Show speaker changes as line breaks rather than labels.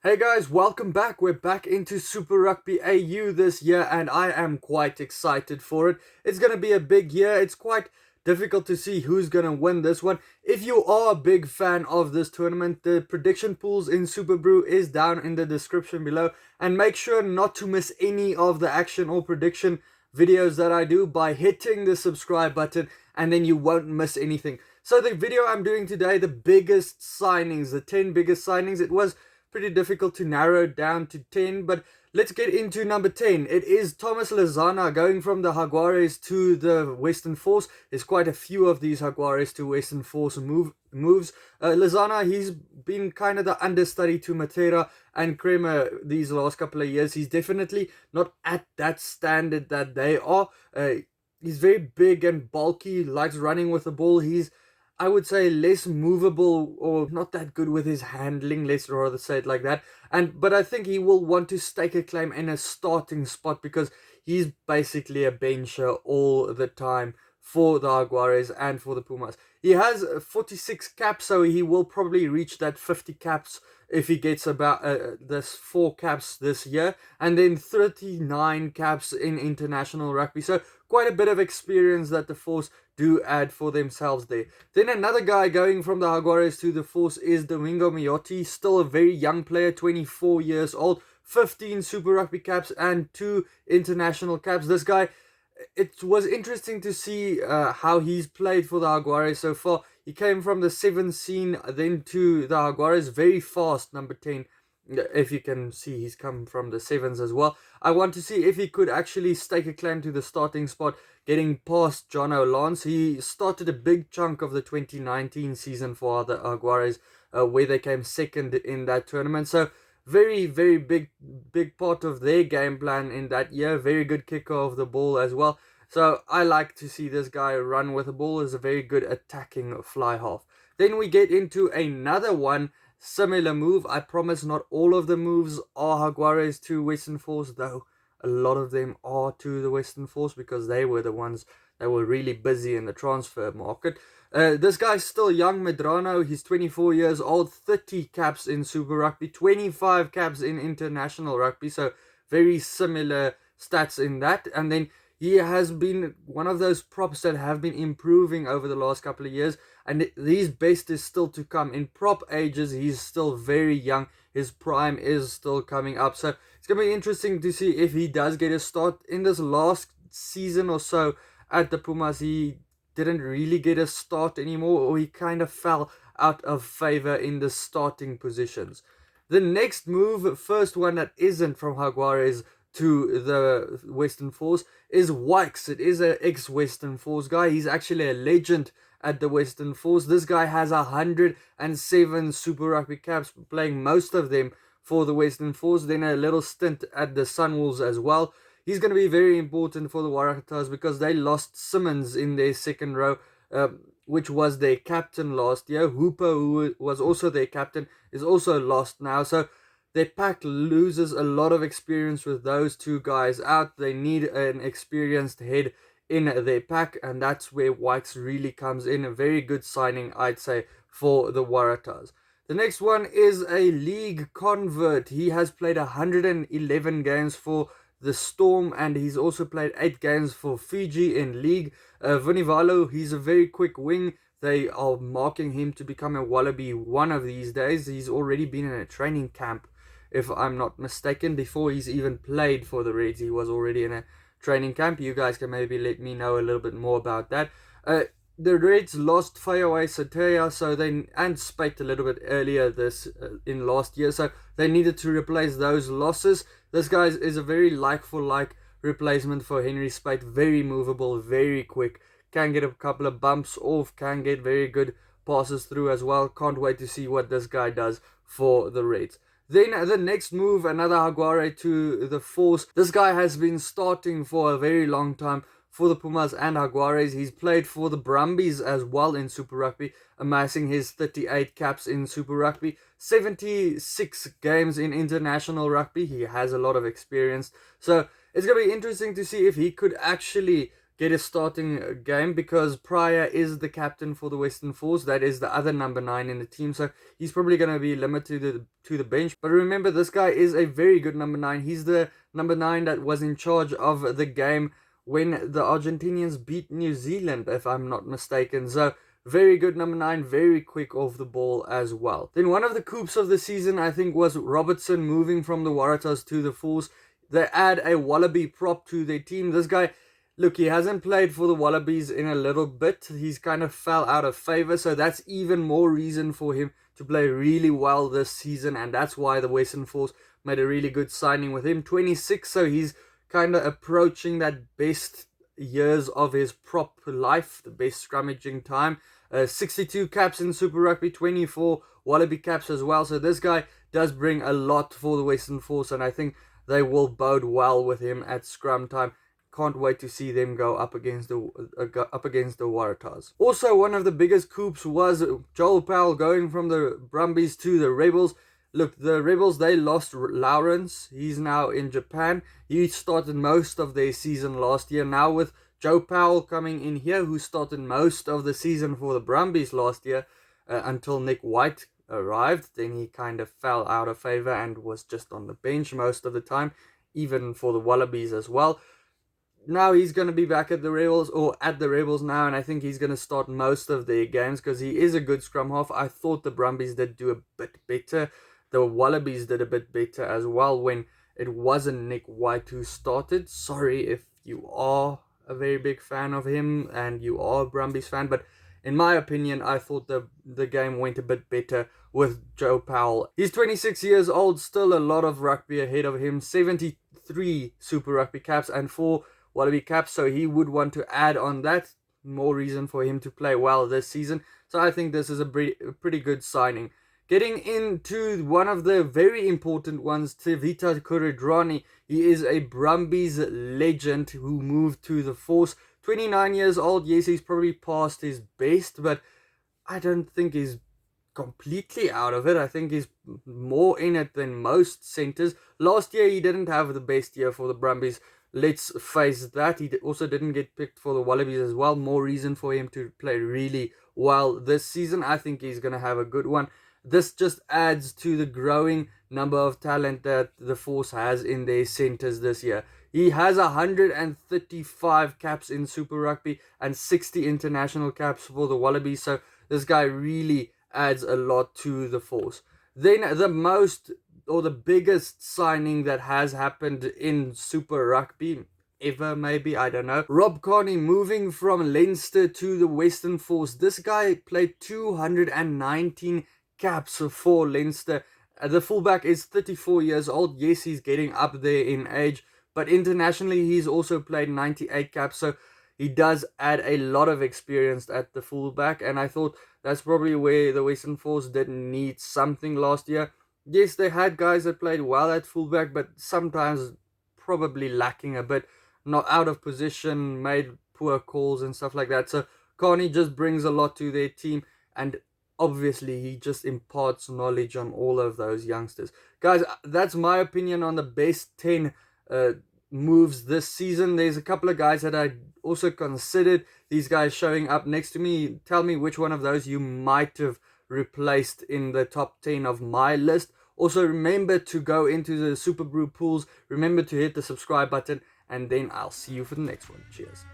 Hey guys, welcome back. We're back into Super Rugby AU this year and I am quite excited for it. It's going to be a big year. It's quite difficult to see who's going to win this one. If you are a big fan of this tournament, the prediction pools in SuperBru is down in the description below. And make sure not to miss any of the action or prediction videos that I do by hitting the subscribe button, and then you won't miss anything. So the video I'm doing today, the biggest signings, the 10 biggest signings, it was pretty difficult to narrow it down to 10, but let's get into number 10. It is Thomas Lazana going from the Jaguares to the Western Force. There's quite a few of these Jaguares to Western Force moves. Lazana, he's been kind of the understudy to Matera and Kremer these last couple of years. He's definitely not at that standard that they are. He's very big and bulky, likes running with the ball. He's, I would say, less movable or not that good with his handling, let's rather say it like that. But I think he will want to stake a claim in a starting spot because he's basically a bencher all the time for the Jaguares and for the Pumas. He has 46 caps, so he will probably reach that 50 caps if he gets about this 4 caps this year, and then 39 caps in international rugby. So quite a bit of experience that the Force do add for themselves there. Then another guy going from the Jaguares to the Force is Domingo Miyoti, still a very young player, 24 years old, 15 Super Rugby caps and 2 international caps. This guy, it was interesting to see how he's played for the Jaguares so far. He came from the 7th scene, then to the Jaguares, very fast, number 10. If you can see, he's come from the 7s as well. I want to see if he could actually stake a claim to the starting spot, getting past John O'Lance. He started a big chunk of the 2019 season for the Jaguares, where they came second in that tournament. So very, very big part of their game plan in that year. Very good kicker of the ball as well. So I like to see this guy run with the ball as a very good attacking fly half. Then we get into another one, similar move. I promise not all of the moves are Jaguares to Western Force, though a lot of them are to the Western Force because they were the ones that were really busy in the transfer market. This guy's still young, Medrano. He's 24 years old, 30 caps in Super Rugby, 25 caps in international rugby. So very similar stats in that. And then he has been one of those props that have been improving over the last couple of years. And his best is still to come. In prop ages, he's still very young. His prime is still coming up. So it's going to be interesting to see if he does get a start. In this last season or so at the Pumas, he didn't really get a start anymore, or he kind of fell out of favor in the starting positions. The next move, first one that isn't from Jaguares to the Western Force, is Wykes. It is an ex-Western Force guy. He's actually a legend at the Western Force. This guy has 107 Super Rugby caps, playing most of them for the Western Force, then a little stint at the Sunwolves as well. He's going to be very important for the Waratahs because they lost Simmons in their second row, which was their captain last year. Hooper, who was also their captain, is also lost now. So their pack loses a lot of experience with those two guys out. They need an experienced head in their pack, and that's where Wykes really comes in. A very good signing, I'd say, for the Waratahs. The next one is a league convert. He has played 111 games for the Storm, and he's also played 8 games for Fiji in league. Vunivalo, he's a very quick wing. They are marking him to become a Wallaby one of these days. He's already been in a training camp, if I'm not mistaken. Before he's even played for the Reds, he was already in a training camp. You guys can maybe let me know a little bit more about that. The Reds lost Fayaway Satea, so and Spate a little bit earlier in last year, so they needed to replace those losses. This guy is a very like-for-like replacement for Henry Spate. Very movable, very quick. Can get a couple of bumps off, can get very good passes through as well. Can't wait to see what this guy does for the Reds. Then the next move, another Jaguare to the Force. This guy has been starting for a very long time for the Pumas and Jaguares. He's played for the Brumbies as well in Super Rugby, amassing his 38 caps in Super Rugby, 76 games in international rugby. He has a lot of experience. So it's going to be interesting to see if he could actually get a starting game because Pryor is the captain for the Western Force. That is the other number 9 in the team, so he's probably going to be limited to the bench. But remember, this guy is a very good number 9. He's the number 9 that was in charge of the game when the Argentinians beat New Zealand, if I'm not mistaken. So very good number 9, very quick off the ball as well. Then one of the coups of the season, I think, was Robertson moving from the Waratahs to the Force. They add a Wallaby prop to their team. This guy, look, he hasn't played for the Wallabies in a little bit. He's kind of fell out of favor, so that's even more reason for him to play really well this season, and that's why the Western Force made a really good signing with him. 26, so he's kind of approaching that best years of his prop life, the best scrummaging time. 62 caps in Super Rugby, 24 Wallaby caps as well, so this guy does bring a lot for the Western Force, and I think they will bode well with him at scrum time. Can't wait to see them go up against the Waratahs. Also, one of the biggest coups was Joel Powell going from the Brumbies to the Rebels. Look, the Rebels, they lost Lawrence. He's now in Japan. He started most of their season last year. Now with Joe Powell coming in here, who started most of the season for the Brumbies last year until Nick White arrived, then he kind of fell out of favor and was just on the bench most of the time, even for the Wallabies as well. Now he's going to be back at the Rebels now, and I think he's going to start most of their games because he is a good scrum half. I thought the Brumbies did do a bit better. The Wallabies did a bit better as well when it wasn't Nick White who started. Sorry if you are a very big fan of him and you are a Brumbies fan, but in my opinion, I thought the game went a bit better with Joe Powell. He's 26 years old, still a lot of rugby ahead of him. 73 Super Rugby caps and 4 Wallaby caps, so he would want to add on that. More reason for him to play well this season. So I think this is a pretty good signing. Getting into one of the very important ones, Tevita Kuridrani. He is a Brumbies legend who moved to the Force. 29 years old. Yes, he's probably past his best, but I don't think he's completely out of it. I think he's more in it than most centers. Last year, he didn't have the best year for the Brumbies. Let's face that. He also didn't get picked for the Wallabies as well. More reason for him to play really well this season. I think he's going to have a good one. This just adds to the growing number of talent that the Force has in their centers this year. He has 135 caps in Super Rugby and 60 international caps for the Wallabies. So this guy really adds a lot to the Force. Then the biggest signing that has happened in Super Rugby ever, maybe, I don't know. Rob Carney moving from Leinster to the Western Force. This guy played 219 caps for Leinster. The fullback is 34 years old. Yes, he's getting up there in age, but internationally he's also played 98 caps, so he does add a lot of experience at the fullback, and I thought that's probably where the Western Force didn't need something last year. Yes, they had guys that played well at fullback, but sometimes probably lacking a bit, not out of position, made poor calls and stuff like that. So Carney just brings a lot to their team, and obviously he just imparts knowledge on all of those youngsters. Guys, that's my opinion on the best 10 moves this season. There's a couple of guys that I also considered. These guys showing up next to me. Tell me which one of those you might have replaced in the top 10 of my list. Also, remember to go into the SuperBru pools. Remember to hit the subscribe button, and then I'll see you for the next one. Cheers.